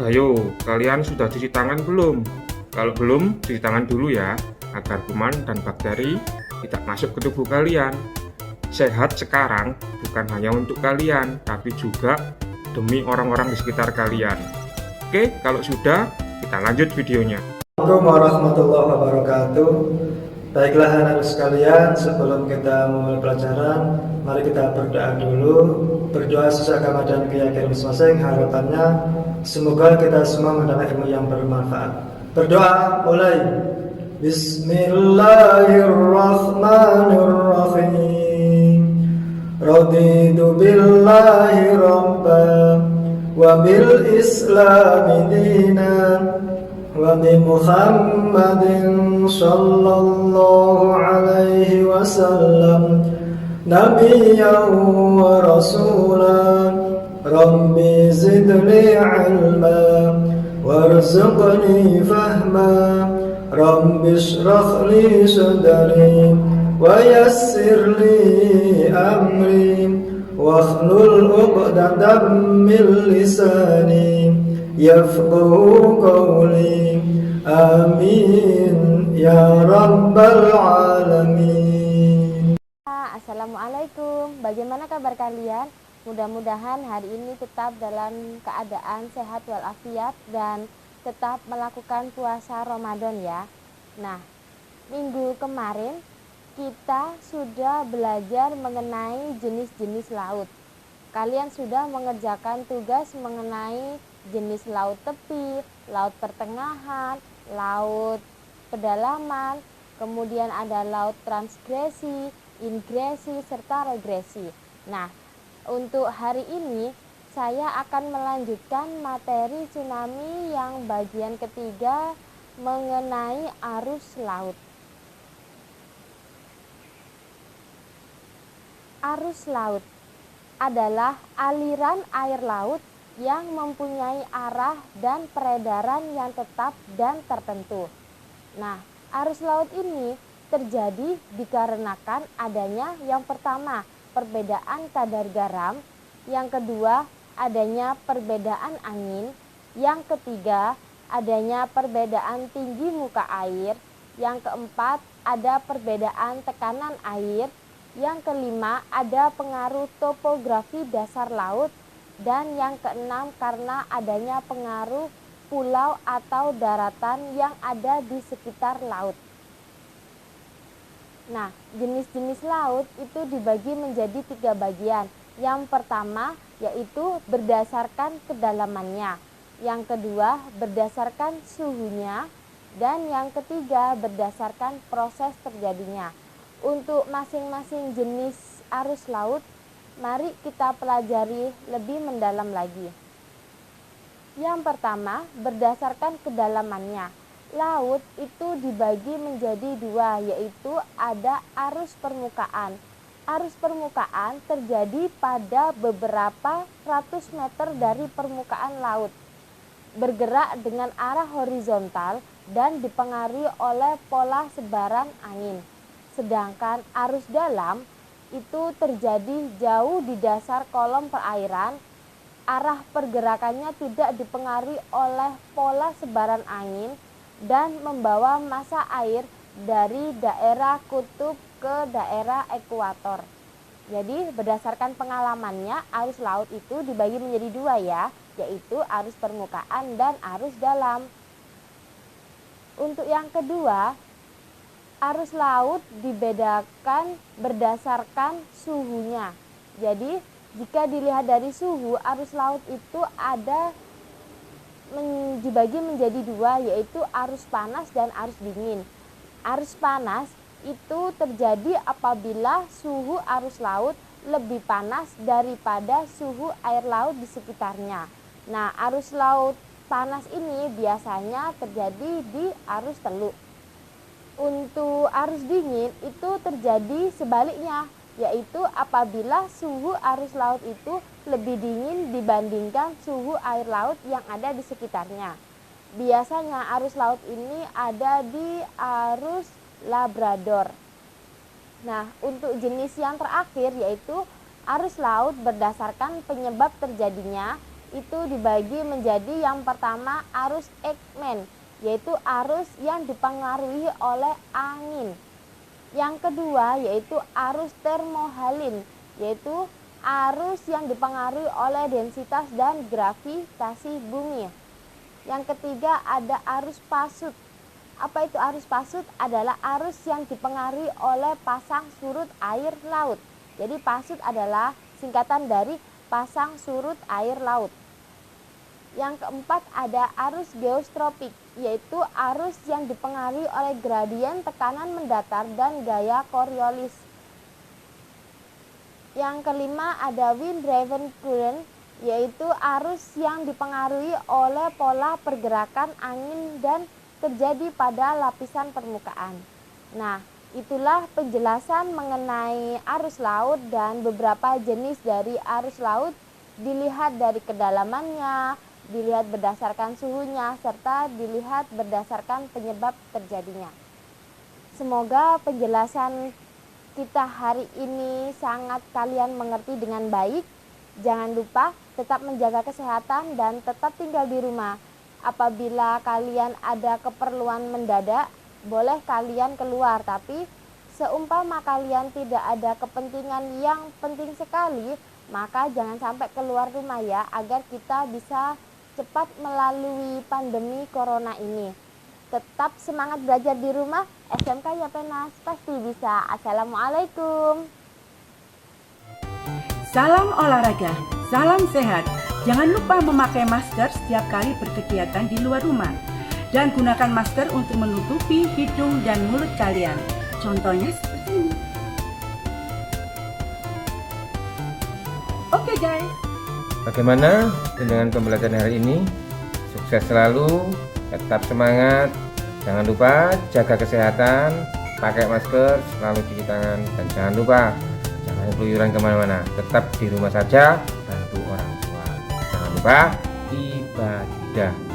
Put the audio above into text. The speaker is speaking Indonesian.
Ayo, kalian sudah cuci tangan belum? Kalau belum, cuci tangan dulu ya, agar kuman dan bakteri tidak masuk ke tubuh kalian. Sehat sekarang bukan hanya untuk kalian, tapi juga demi orang-orang di sekitar kalian. Oke, kalau sudah, kita lanjut videonya. Assalamualaikum warahmatullahi wabarakatuh. Baiklah anak-anak sekalian, sebelum kita memulai pelajaran, mari kita berdoa dulu. Berdoa sesuai agama dan keyakinan masing-masing. Harapannya semoga kita semua mendapat ilmu yang bermanfaat. Berdoa mulai. Bismillahirrahmanirrahim. Raditu billahi rabban wa bil islami dinan wa bi Muhammadin sallallahu alaihi wasallam nabiyyan wa rasulan. Rabbi zidni ilma warzuqni fahma. Rabbi shrah li sadri wa yassir li amri wahlul 'uqdatam min lisani yafqahu qawli. Amin ya rabbal alamin. Assalamualaikum, bagaimana kabar kalian? Mudah-mudahan hari ini tetap dalam keadaan sehat walafiat dan tetap melakukan puasa Ramadan ya. Nah, minggu kemarin kita sudah belajar mengenai jenis-jenis laut. Kalian sudah mengerjakan tugas mengenai jenis laut tepi, laut pertengahan, laut pedalaman, kemudian ada laut transgresi, ingresi, serta regresi. Nah, untuk hari ini saya akan melanjutkan materi tsunami yang bagian ketiga mengenai arus laut. Arus laut adalah aliran air laut yang mempunyai arah dan peredaran yang tetap dan tertentu. Nah, arus laut ini terjadi dikarenakan adanya yang pertama, perbedaan kadar garam, yang kedua, adanya perbedaan angin, yang ketiga, adanya perbedaan tinggi muka air, yang keempat, ada perbedaan tekanan air, yang kelima, ada pengaruh topografi dasar laut, dan yang keenam, karena adanya pengaruh pulau atau daratan yang ada di sekitar laut. Nah, jenis-jenis laut itu dibagi menjadi 3 bagian. Yang pertama yaitu berdasarkan kedalamannya, yang kedua berdasarkan suhunya, dan yang ketiga berdasarkan proses terjadinya. Untuk masing-masing jenis arus laut, mari kita pelajari lebih mendalam lagi. Yang pertama, berdasarkan kedalamannya. Laut itu dibagi menjadi 2, yaitu ada arus permukaan. Arus permukaan terjadi pada beberapa ratus meter dari permukaan laut, bergerak dengan arah horizontal dan dipengaruhi oleh pola sebaran angin. Sedangkan arus dalam itu terjadi jauh di dasar kolom perairan. Arah pergerakannya tidak dipengaruhi oleh pola sebaran angin dan membawa massa air dari daerah kutub ke daerah ekuator. Jadi berdasarkan pengalamannya, arus laut itu dibagi menjadi 2 ya, yaitu arus permukaan dan arus dalam. Untuk yang kedua, arus laut dibedakan berdasarkan suhunya. Jadi jika dilihat dari suhu, arus laut itu ada dibagi menjadi 2, yaitu arus panas dan arus dingin. Arus panas itu terjadi apabila suhu arus laut lebih panas daripada suhu air laut di sekitarnya. Nah, arus laut panas ini biasanya terjadi di arus teluk. Untuk arus dingin itu terjadi sebaliknya, yaitu apabila suhu arus laut itu lebih dingin dibandingkan suhu air laut yang ada di sekitarnya. Biasanya arus laut ini ada di arus Labrador. Nah, untuk jenis yang terakhir yaitu arus laut berdasarkan penyebab terjadinya, itu dibagi menjadi yang pertama arus Ekman, yaitu arus yang dipengaruhi oleh angin. Yang kedua yaitu arus termohalin, yaitu arus yang dipengaruhi oleh densitas dan gravitasi bumi. Yang ketiga ada arus pasut. Apa itu arus pasut? Adalah arus yang dipengaruhi oleh pasang surut air laut. Jadi pasut adalah singkatan dari pasang surut air laut. Yang keempat ada arus geostropik, yaitu arus yang dipengaruhi oleh gradien tekanan mendatar dan gaya Coriolis. Yang kelima ada wind driven current, yaitu arus yang dipengaruhi oleh pola pergerakan angin dan terjadi pada lapisan permukaan. Nah, itulah penjelasan mengenai arus laut dan beberapa jenis dari arus laut dilihat dari kedalamannya, dilihat berdasarkan suhunya, serta dilihat berdasarkan penyebab terjadinya. Semoga penjelasan kita hari ini sangat kalian mengerti dengan baik. Jangan lupa tetap menjaga kesehatan dan tetap tinggal di rumah. Apabila kalian ada keperluan mendadak, boleh kalian keluar, tapi seumpama kalian tidak ada kepentingan yang penting sekali, maka jangan sampai keluar rumah ya, agar kita bisa cepat melalui pandemi corona ini. Tetap semangat belajar di rumah, SMK Yapenas pasti bisa. Assalamualaikum. Salam olahraga, salam sehat. Jangan lupa memakai masker setiap kali berkegiatan di luar rumah. Dan gunakan masker untuk menutupi hidung dan mulut kalian. Contohnya seperti ini. Oke guys. Bagaimana dengan pembelajaran hari ini? Sukses selalu, tetap semangat. Jangan lupa jaga kesehatan, pakai masker, selalu cuci tangan, dan jangan lupa jangan keluyuran kemana-mana. Tetap di rumah saja, bantu orang tua. Jangan lupa ibadah.